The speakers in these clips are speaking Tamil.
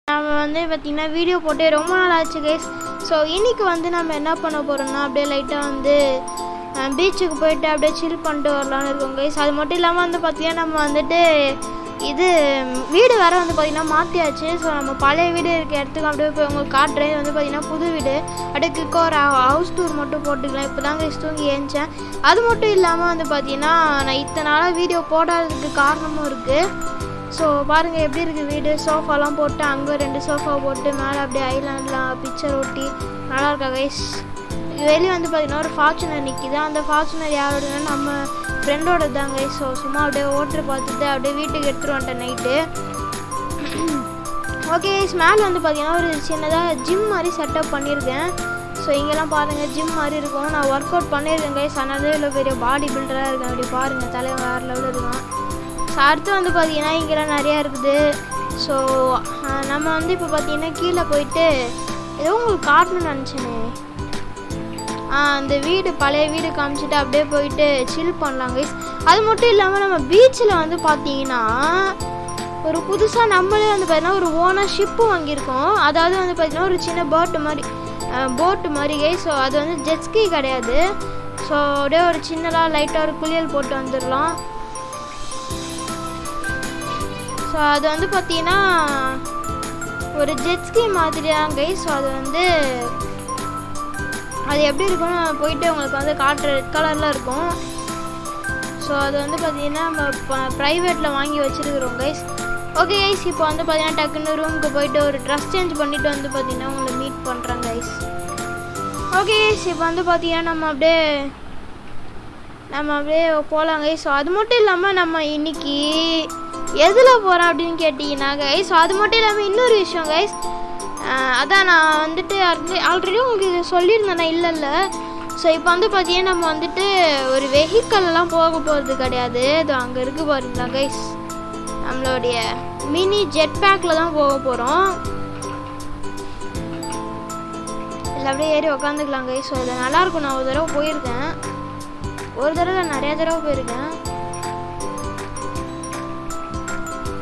நம்ம வந்து பார்த்திங்கன்னா வீடியோ போட்டு ரொம்ப நாள் ஆச்சு கைஸ். ஸோ இன்றைக்கி வந்து நம்ம என்ன பண்ண போகிறோம்னா அப்படியே லைட்டாக வந்து பீச்சுக்கு போயிட்டு அப்படியே சில் பண்ணிட்டு வரலான்னு இருக்கோம் கைஸ். அது மட்டும் இல்லாமல் வந்து பார்த்திங்கன்னா நம்ம வந்துட்டு இது வீடு வேறு வந்து பார்த்திங்கன்னா மாற்றியாச்சு. ஸோ நம்ம பழைய வீடு இருக்க இடத்துக்கு அப்படியே போய் உங்களுக்கு காட்டுறேன். இது வந்து பார்த்திங்கன்னா புது வீடு. அப்படியே குயிக்காக ஒரு ஹவுஸ் டூர் மட்டும் போட்டுக்கலாம். இப்போ தான் கைஸ் தூங்கி ஏஞ்சேன். அது மட்டும் இல்லாமல் வந்து பார்த்திங்கன்னா நான் இத்தனை நாளாக வீடியோ போடாததுக்கு காரணமும் இருக்குது. ஸோ பாருங்கள் எப்படி இருக்குது வீடு. சோஃபாலாம் போட்டு அங்கே 2 சோஃபா போட்டு மேலே அப்படியே ஐலாண்ட்லாம் பிக்சர் ஒட்டி நல்லா இருக்கா கைஸ். வெளியே வந்து பார்த்திங்கன்னா ஒரு ஃபார்ச்சுனர் நிற்கிது. அந்த ஃபார்ச்சுனர் யாரோடனா நம்ம ஃப்ரெண்டோட தான் கைஸ். ஸோ சும்மா அப்படியே ஓட்டர் பார்த்துட்டு அப்படியே வீட்டுக்கு எடுத்துகிட்டு வந்துட்டேன் நைட்டு. ஓகே கைஸ், மேலே வந்து பார்த்திங்கன்னா ஒரு சின்னதாக ஜிம் மாதிரி செட்டப் பண்ணியிருக்கேன். ஸோ இங்கெல்லாம் பாருங்கள் ஜிம் மாதிரி இருக்கும். நான் ஒர்க் அவுட் பண்ணியிருக்கேன் கைஸ். அதனால இவ்வளோ பெரிய பாடி பில்டராக இருக்கேன். அப்படி பாருங்கள் தலைவன் வேறு லெவலில் இருக்கான். ஸோ அடுத்து வந்து பார்த்திங்கன்னா இங்கெல்லாம் நிறையா இருக்குது. ஸோ நம்ம வந்து இப்போ பார்த்திங்கன்னா கீழே போயிட்டு ஏதோ உங்களுக்கு காட்டணும்னு நினச்சேனே, அந்த வீடு பழைய வீடு காமிச்சிட்டு அப்படியே போயிட்டு சில் பண்ணலாம் கைஸ். அது மட்டும் இல்லாமல் நம்ம பீச்சில் வந்து பார்த்திங்கன்னா ஒரு புதுசாக நம்மளே வந்து பார்த்திங்கன்னா ஒரு ஓனாக ஷிப்பு வாங்கியிருக்கோம். அதாவது வந்து பார்த்திங்கன்னா ஒரு சின்ன போட்டு மாதிரி கைஸ். ஸோ அது வந்து ஜெட்ஸ்கி கிடையாது. ஸோ அப்படியே ஒரு சின்னதாக லைட்டாக ஒரு குளியல் போட்டு வந்துடலாம். ஸோ அது வந்து பார்த்திங்கன்னா ஒரு ஜெட்ஸ்கி மாதிரி தான் கைஸ். ஸோ அது வந்து அது எப்படி இருக்குன்னு போயிட்டு உங்களுக்கு வந்து காட்டுற ரெட் கலரில் இருக்கும். ஸோ அது வந்து பார்த்திங்கன்னா நம்ம ப்ரைவேட்டில் வாங்கி வச்சுருக்குறோம் கைஸ். ஓகே கைஸ், இப்போ வந்து பார்த்திங்கன்னா டக்குன்னு ரூமுக்கு போயிட்டு ஒரு ட்ரெஸ் சேஞ்ச் பண்ணிவிட்டு வந்து பார்த்திங்கன்னா உங்களை மீட் பண்ணுறேன் கைஸ். ஓகே கைஸ், இப்போ வந்து பார்த்திங்கன்னா நம்ம அப்படியே போகலாம் கைஸ். ஸோ அது மட்டும் இல்லாமல் நம்ம இன்றைக்கி எதில் போகிறோம் அப்படின்னு கேட்டிங்கன்னா கைஸ், ஸோ அது மட்டும் இல்லாமல் இன்னொரு விஷயம் கைஸ். அதான் நான் வந்துட்டு ஆல்ரெடி உங்களுக்கு இது சொல்லியிருந்தேன் இல்லை. ஸோ இப்போ வந்து பார்த்தீங்கன்னா நம்ம வந்துட்டு ஒரு வெஹிக்கல்லாம் போக போகிறது கிடையாது. அது அங்கே இருக்குது பாருங்களா கைஸ், நம்மளுடைய மினி ஜெட் பேக்கில் தான் போக போகிறோம். இல்லை அப்படியே ஏறி உக்காந்துக்கலாம் கைஸ். ஸோ இது நல்லாயிருக்கும். நான் ஒரு தடவை போயிருக்கேன். ஒரு தடவை நிறையா தடவை போயிருக்கேன்.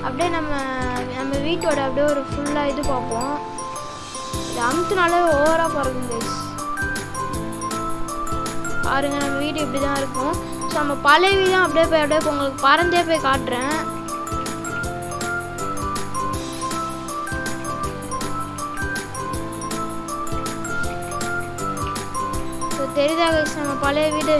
அப்படியே நம்ம வீட்டோட அப்படியே ஒரு ஃபுல்லாக இது பார்ப்போம். இது அமுத்துனாலே ஓவராக பறக்கும் கைஸ். பாருங்கள் நம்ம வீடு இப்படி தான் இருக்கும். ஸோ நம்ம பழைய வீடும் அப்படியே உங்களுக்கு பறந்தே போய் காட்டுறேன். ஸோ தெரியுதா கைஸ் நம்ம பழைய வீடு.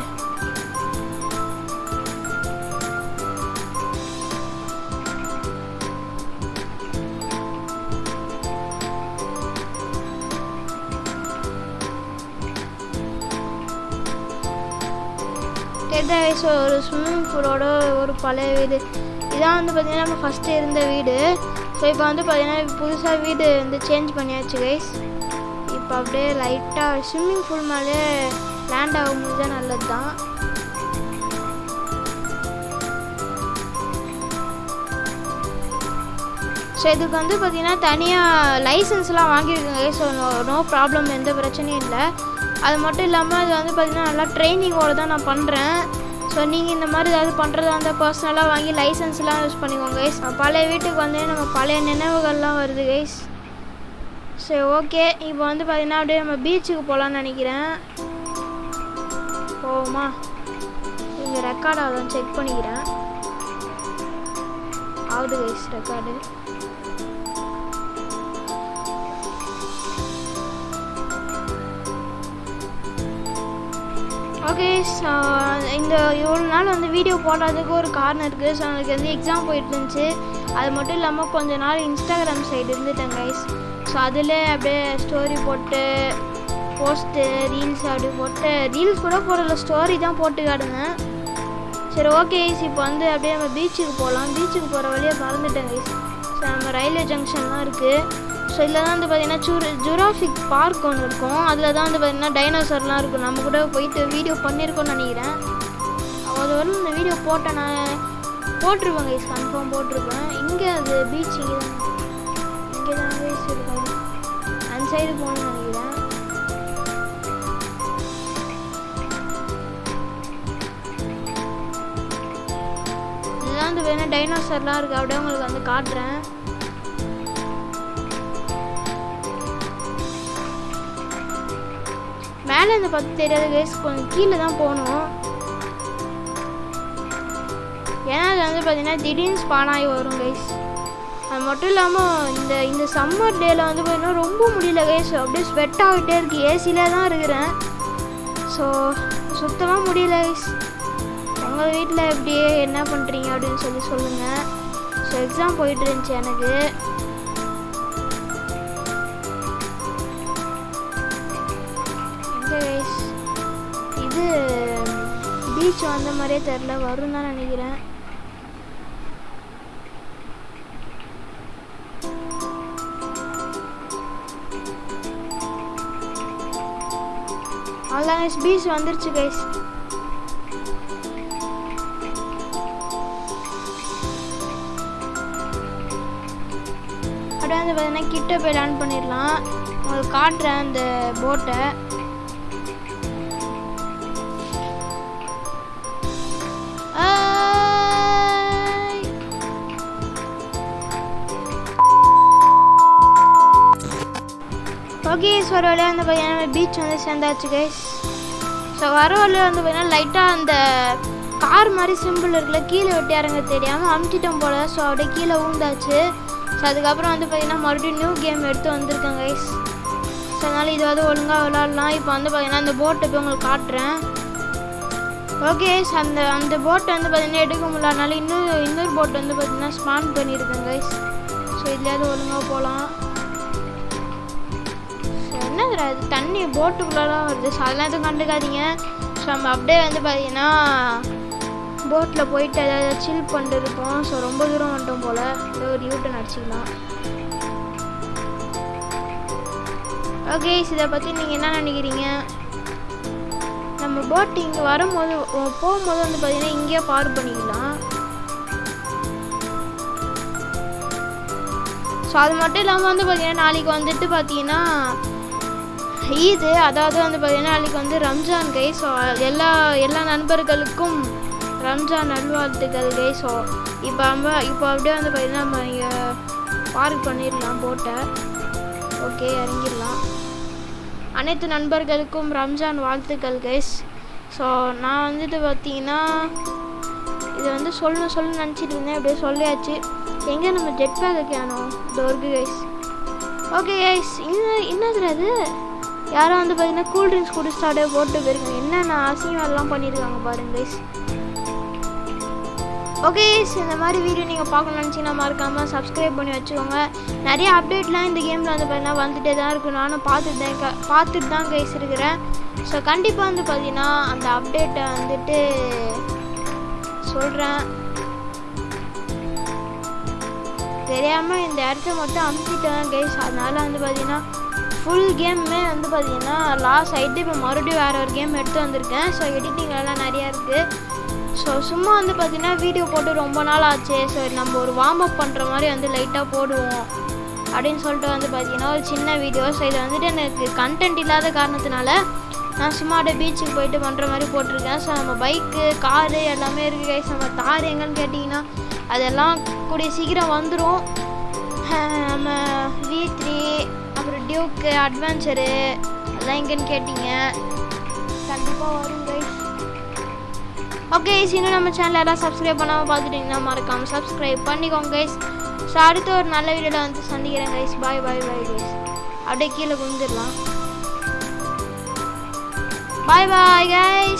ஸோ ஒரு ஸ்விம்மிங் பூலோட ஒரு பழைய வீடு இதான் வந்து பார்த்திங்கன்னா நம்ம ஃபஸ்ட்டு இருந்த வீடு. ஸோ இப்போ வந்து பார்த்திங்கன்னா புதுசாக வீடு வந்து சேஞ்ச் பண்ணியாச்சு கைஸ். இப்போ அப்படியே லைட்டாக ஸ்விம்மிங் பூல் மேலே லேண்ட் ஆகும்போது தான் நல்லது தான். ஸோ இதுக்கு வந்து பார்த்திங்கன்னா தனியாக லைசன்ஸ்லாம் வாங்கியிருக்கேங்க கைஸ். ஸோ நோ ப்ராப்ளம், எந்த பிரச்சனையும் இல்லை. அது மட்டும் இல்லாமல் அது வந்து பார்த்திங்கன்னா நல்லா ட்ரைனிங்கோடு தான் நான் பண்ணுறேன். ஸோ நீங்கள் இந்த மாதிரி ஏதாவது பண்ணுறதா இருந்தால் பர்சனலாக வாங்கி லைசன்ஸ்லாம் யூஸ் பண்ணிக்கோங்க கைஸ். பழைய வீட்டுக்கு வந்து நம்ம பழைய நினைவுகள்லாம் வருது கைஸ். சரி ஓகே, இப்போ வந்து பார்த்திங்கன்னா அப்படியே நம்ம பீச்சுக்கு போகலான்னு நினைக்கிறேன். போவோமா? இங்கே ரெக்கார்ட் ஆகுதான்னு செக் பண்ணிக்கிறேன். ஆகுது கைஸ் ரெக்கார்டு. ஓகே, ஸோ இந்த இவ்வளோ நாள் வந்து வீடியோ போடுறதுக்கு ஒரு காரணம் இருக்குது. ஸோ எனக்கு வந்து எக்ஸாம் போயிட்டு இருந்துச்சு. அது மட்டும் இல்லாமல் கொஞ்ச நாள் இன்ஸ்டாகிராம் சைடு இருந்துட்டேன் கைஸ். ஸோ அதில் அப்படியே ஸ்டோரி போட்டு போஸ்ட்டு ரீல்ஸ் அப்படி போட்டு ரீல்ஸ் கூட போடல, ஸ்டோரி தான் போட்டு காட்டுங்க. சரி ஓகே கைஸ், இப்போ வந்து அப்படியே நம்ம பீச்சுக்கு போகலாம். பீச்சுக்கு போகிற வழியாக மறந்துட்டேன் கைஸ். ஸோ நம்ம ரயில்வே ஜங்ஷன்லாம் இருக்குது. ஸோ இதில் தான் வந்து பார்த்திங்கன்னா ஜுராசிக் பார்க் ஒன்று இருக்கும். அதில் தான் வந்து பார்த்திங்கன்னா டைனோசர்லாம் இருக்கும். நம்ம கூட போயிட்டு வீடியோ பண்ணியிருக்கோன்னு நினைக்கிறேன். அது வந்து இந்த வீடியோ போட்டேன், நான் போட்டிருப்பேன் கைஸ், கன்ஃபார்ம் போட்டிருப்பேன். இங்கே அது பீச் இங்கே தான் கைஸ் இருக்கும். அந்த சைடு போகணும்னு நினைக்கிறேன். இதுதான் வந்து வேணால் டைனோசர்லாம் இருக்குது. அப்படியே உங்களுக்கு வந்து காட்டுறேன். மேலே இருந்து பார்த்து தெரியாது கைஸ், கொஞ்சம் கீழே தான் போகணும். ஏன்னா அது வந்து பார்த்தீங்கன்னா திடீர்னு ஸ்பான் ஆகி வரும் கைஸ். அது மட்டும் இல்லாமல் இந்த சம்மர் டேயில் வந்து பார்த்தீங்கன்னா ரொம்ப முடியல கைஸ், அப்படியே ஸ்வெட் ஆகிட்டே இருக்குது. ஏசியிலே தான் இருக்கிறேன். ஸோ சுத்தமாக முடியல கைஸ். உங்கள் வீட்டில் எப்படியே என்ன பண்ணுறீங்க அப்படின்னு சொல்லுங்கள். ஸோ எக்ஸாம் போயிட்டு இருந்துச்சு எனக்கு. எங்கே கைஸ் இது பீச் வந்த மாதிரியே தெரில, வரும் தான் நினைக்கிறேன். அவ்வளோதான் கைஸ், பீச் வந்துருச்சு கைஸ். அப்படியே வந்து பார்த்தீங்கன்னா கிட்ட போய் லேண்ட் பண்ணிடலாம். உங்களுக்கு காட்டுறேன் அந்த போட்டை. ஓகே ஸோ வர வழியாக வந்து பார்த்தீங்கன்னா பீச் வந்து சேர்ந்தாச்சு கைஸ். ஸோ வர வழியாக வந்து பார்த்தீங்கன்னா லைட்டாக அந்த கார் மாதிரி சிம்பிள் இருக்குல்ல, கீழே வெட்டி இறங்க தெரியாமல் அமுச்சிட்டோம் போல். ஸோ அப்படியே கீழே ஊந்தாச்சு. ஸோ அதுக்கப்புறம் வந்து பார்த்தீங்கன்னா மறுபடியும் நியூ கேம் எடுத்து வந்திருக்கேன் கைஸ். ஸோ அதனால் இது வந்து ஒழுங்காக விளாட்லாம். இப்போ வந்து பார்த்தீங்கன்னா அந்த போட்டை போய் உங்களுக்கு காட்டுறேன். ஓகே அந்த போட்டை வந்து பார்த்தீங்கன்னா எடுக்க முடியலனால இன்னொரு போட்டை வந்து பார்த்தீங்கன்னா ஸ்பான் பண்ணியிருக்கேன் கைஸ். ஸோ இதுலேயாவது ஒழுங்காக போகலாம். என்னதுடா இது தண்ணி போட்டுக்குள்ளலாம் வருது. ஸோ அதெல்லாம் எதுவும் கண்டுக்காதீங்க. ஸோ நம்ம அப்படியே வந்து பார்த்தீங்கன்னா போட்டில் போயிட்டு ஏதாவது சில் பண்ணிட்டு இருப்போம். ஸோ ரொம்ப தூரம் வந்துட்டோம் போல், ஏதோ ஒரு யூட்டன் அடிச்சிக்கலாம். ஓகே இதை பற்றி நீங்கள் என்ன நினைக்கிறீங்க? நம்ம போட் இங்கே வரும்போது போகும்போது வந்து பார்த்தீங்கன்னா இங்கேயே பார்க் பண்ணிக்கலாம். ஸோ அது மட்டும் இல்லாமல் வந்து பார்த்தீங்கன்னா நாளைக்கு வந்துட்டு பார்த்தீங்கன்னா ஈது, அதாவது வந்து பார்த்தீங்கன்னா நாளைக்கு வந்து ரம்ஜான் கை. ஸோ எல்லா நண்பர்களுக்கும் ரம்ஜான் நல்வாழ்த்துக்கள் கை. ஸோ இப்போ அப்படியே வந்து பார்த்தீங்கன்னா நம்ம இங்கே பார்க் பண்ணிடலாம் போட்டை. ஓகே இறங்கிடலாம். அனைத்து நண்பர்களுக்கும் ரம்ஜான் வாழ்த்துக்கள் கைஸ். ஸோ நான் வந்துட்டு பார்த்தீங்கன்னா இதை வந்து சொல்லணும்னு நினச்சிட்டு இருந்தேன், அப்படியே சொல்லியாச்சு. எங்கே நம்ம ஜெட் பேக்கை கேனோம் டோர்கு கைஸ். ஓகே கைஸ் என்னதுல அது யாரோ வந்து பார்த்தீங்கன்னா கூல் ட்ரிங்க்ஸ் குடிச்சிட்டு அப்படியே போட்டு போயிருக்காங்க. என்னென்ன அசிங்கம் எல்லாம் பண்ணியிருக்காங்க பாருங்க கைஸ். ஓகே இந்த மாதிரி வீடியோ நீங்கள் பார்க்கணும்னு நினச்சிங்கன்னா மறக்காமல் சப்ஸ்கிரைப் பண்ணி வச்சுக்கோங்க. நிறைய அப்டேட்லாம் இந்த கேமில் வந்து பார்த்தீங்கன்னா வந்துகிட்டே தான் இருக்கும். நானும் பார்த்துட்டு தான் கைஸ் இருக்கிறேன். ஸோ கண்டிப்பாக வந்து பார்த்தீங்கன்னா அந்த அப்டேட்டை வந்துட்டு சொல்கிறேன். தெரியாமல் இந்த இடத்த மட்டும் அமுத்திட்டேன் கைஸ். அதனால் வந்து பார்த்தீங்கன்னா ஃபுல் கேமுமே வந்து பார்த்தீங்கன்னா லாஸ் ஆகிட்டு இப்போ மறுபடியும் வேறு ஒரு கேம் எடுத்து வந்திருக்கேன். ஸோ எடிட்டிங்லாம் நிறையா இருக்குது. ஸோ சும்மா வந்து பார்த்தீங்கன்னா வீடியோ போட்டு ரொம்ப நாள் ஆச்சு. ஸோ நம்ம ஒரு வார்ம் அப் பண்ணுற மாதிரி வந்து லைட்டாக போடுவோம் அப்படின்னு சொல்லிட்டு வந்து பார்த்தீங்கன்னா ஒரு சின்ன வீடியோ. ஸோ இதை வந்துட்டு எனக்கு கண்டென்ட் இல்லாத காரணத்தினால நான் சும்மா அப்படியே பீச்சுக்கு போயிட்டு பண்ணுற மாதிரி போட்டிருக்கேன். ஸோ நம்ம பைக்கு காரு எல்லாமே இருக்குது கைஸ். நம்ம தார் எங்கன்னு கேட்டிங்கன்னா அதெல்லாம் கூடிய சீக்கிரம் வந்துடும். நம்ம V3 அப்புறம் டியூக்கு அட்வென்ச்சரு அதெல்லாம் எங்கன்னு கேட்டிங்க கண்டிப்பாக வரும் கைஸ். ஓகே இன்னும் நம்ம சேனல் எல்லாம் சப்ஸ்கிரைப் பண்ணாமல் பார்த்துட்டிங்கன்னா மறக்காமல் சப்ஸ்கிரைப் பண்ணிக்கோங்க கைஸ். ஸோ அடுத்து ஒரு நல்ல வீடியோவில் வந்து சந்திக்கிறேன் கைஸ். Bye guys. அப்படியே கீழே குந்திடலாம். Bye guys.